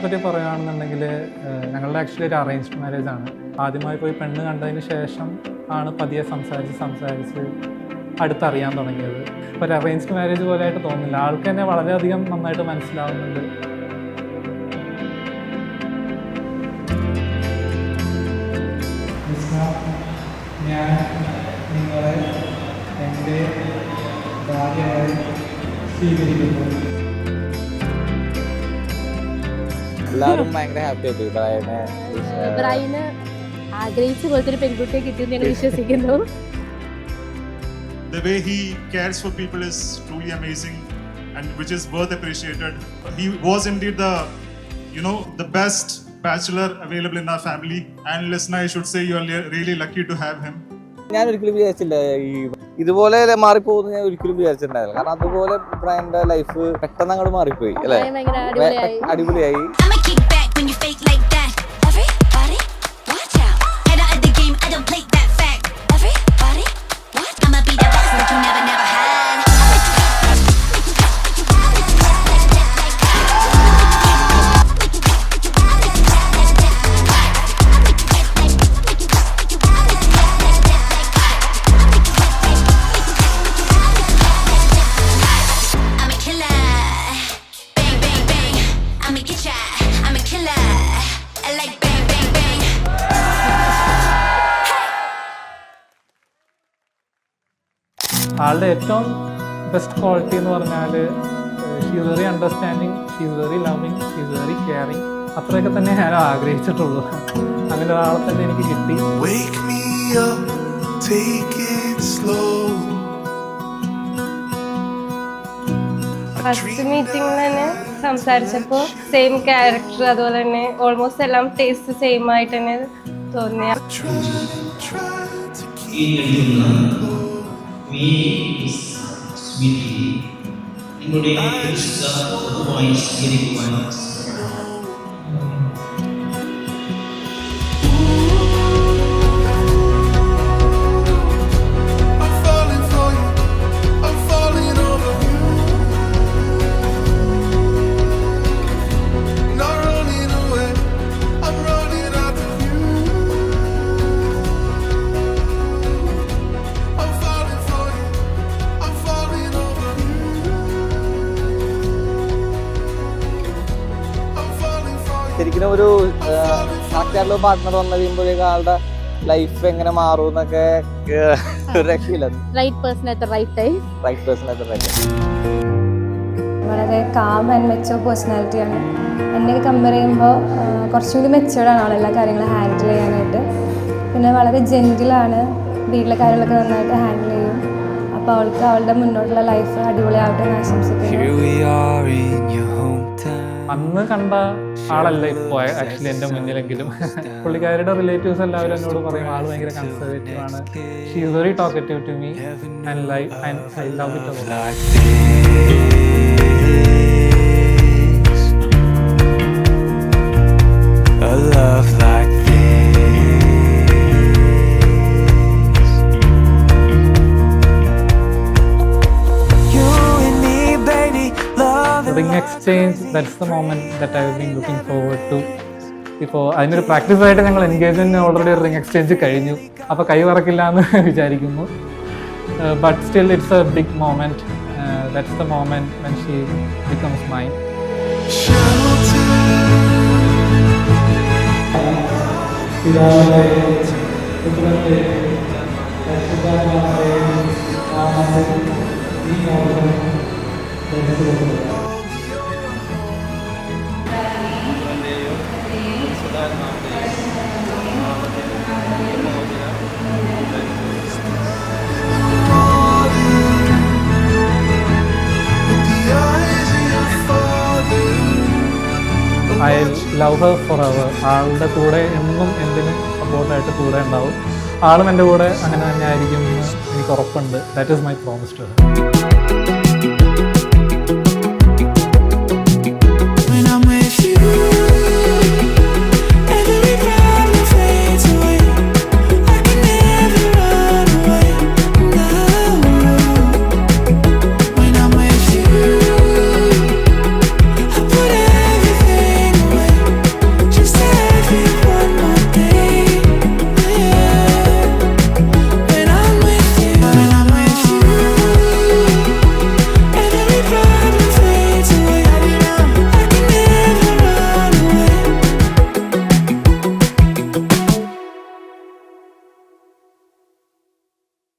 പറ്റി പറയുകയാണെന്നുണ്ടെങ്കിൽ ഞങ്ങളുടെ ആക്ച്വലി ഒരു അറേഞ്ച്ഡ് മാരേജ് ആണ്. ആദ്യമായി പോയി പെണ്ണ് കണ്ടതിന് ശേഷം ആണ് പതിയെ സംസാരിച്ച് അടുത്തറിയാൻ തുടങ്ങിയത്. ഇപ്പോൾ ഒരു അറേഞ്ച്ഡ് മാരേജ് പോലെയായിട്ട് തോന്നുന്നില്ല. ആൾക്ക് തന്നെ വളരെയധികം നന്നായിട്ട് മനസ്സിലാവുന്നുണ്ട്. ഞാൻ നിങ്ങളെ എൻ്റെ ഭാര്യയായി സ്വീകരിക്കുന്നു. എല്ലാവരും ഭയങ്കര ഹാപ്പി ആയിട്ട് ബ്രൈന് ആഗ്രഹിച്ച പോലത്തെ ഒരു പെൺകുട്ടിയെ കിട്ടിയെന്ന് ഞങ്ങൾ വിശ്വസിക്കുന്നു. The way he cares for people is truly amazing and which is worth appreciated. He was indeed the best bachelor available in our family, and Lesna, I should say you are really lucky to have him. ഞാൻ ഒരിക്കലും വിചാരിച്ചില്ല ഇതുപോലെ മാറിപ്പോകുന്നു. ഞാൻ ഒരിക്കലും വിചാരിച്ചിട്ടുണ്ടായില്ല. കാരണം അതുപോലെ ബ്രൈൻ്റെ life പെട്ടെന്ന് അങ്ങോട്ട് മാറിപ്പോയി അല്ലേ, അടിപൊളിയായി. ആളുടെ ഏറ്റവും ബെസ്റ്റ് ക്വാളിറ്റി എന്ന് പറഞ്ഞാൽ she is very understanding, she is very loving, she is very caring. അത്രയൊക്കെ തന്നെ ഞാൻ ആഗ്രഹിച്ചിട്ടുള്ളൂ. അങ്ങനെ ഒരാളെ തന്നെ എനിക്ക് കിട്ടി. ഫസ്റ്റ് മീറ്റിംഗിൽ തന്നെ സംസാരിച്ചപ്പോൾ സെയിം ക്യാരക്ടർ, അതുപോലെ തന്നെ ഓൾമോസ്റ്റ് എല്ലാം ടേസ്റ്റ് സെയിം ആയിട്ട് തന്നെ തോന്നിയ. ശരിക്കും ഒരു കറക്റ്റായിട്ടുള്ള പാർട്ട്ണർ വന്നു കഴിയുമ്പോഴേക്കും ആളുടെ ലൈഫ് എങ്ങനെ മാറും എന്നൊക്കെ രക്ഷയില്ല. വളരെ കാം ആൻഡ് മെച്ചോർ പേഴ്സണാലിറ്റിയാണ്. എന്നെ കമ്പയർ ചെയ്യുമ്പോൾ കുറച്ചുകൂടി മെച്ചോർഡാണ് ആളെല്ലാ കാര്യങ്ങളും ഹാൻഡിൽ ചെയ്യാനായിട്ട്. പിന്നെ വളരെ ജെന്റിലാണ്, വീട്ടിലെ കാര്യങ്ങളൊക്കെ നന്നായിട്ട് ഹാൻഡിൽ ചെയ്യും. അപ്പോൾ അവൾക്ക് അവളുടെ മുന്നോട്ടുള്ള ലൈഫ് അടിപൊളിയാവട്ടെ എന്ന് ആശംസിക്കുന്നു. അന്ന് കണ്ട ആളല്ല ഇപ്പോൾ ആക്ച്വലി എൻ്റെ മുന്നിലെങ്കിലും. പുള്ളിക്കാരുടെ റിലേറ്റീവ്സ് എല്ലാവരും എന്നോട് പറയും ആൾ ഭയങ്കര കൺസർവേറ്റീവ് ആണ്. She is very talkative to me and I love it a lot. A love like ring exchange, that's the moment that I've been looking forward to. ഇപ്പോൾ അതിനൊരു പ്രാക്ടീസ് ആയിട്ട് ഞങ്ങൾ എൻഗേജ്മെൻറ്റിന് ഓൾറെഡി ഒരു റിംഗ് എക്സ്ചേഞ്ച് കഴിഞ്ഞു. അപ്പോൾ കൈ വറക്കില്ല എന്ന് വിചാരിക്കുന്നു. But still it's a big moment. That's the moment when she becomes mine. I love her forever. ആളുടെ കൂടെ എന്നും എന്തിനും സപ്പോർട്ടായിട്ട് കൂടെ ഉണ്ടാവും. ആളും എൻ്റെ കൂടെ അങ്ങനെ തന്നെ ആയിരിക്കും എന്ന് എനിക്ക് ഉറപ്പുണ്ട്. That is my promise to Har.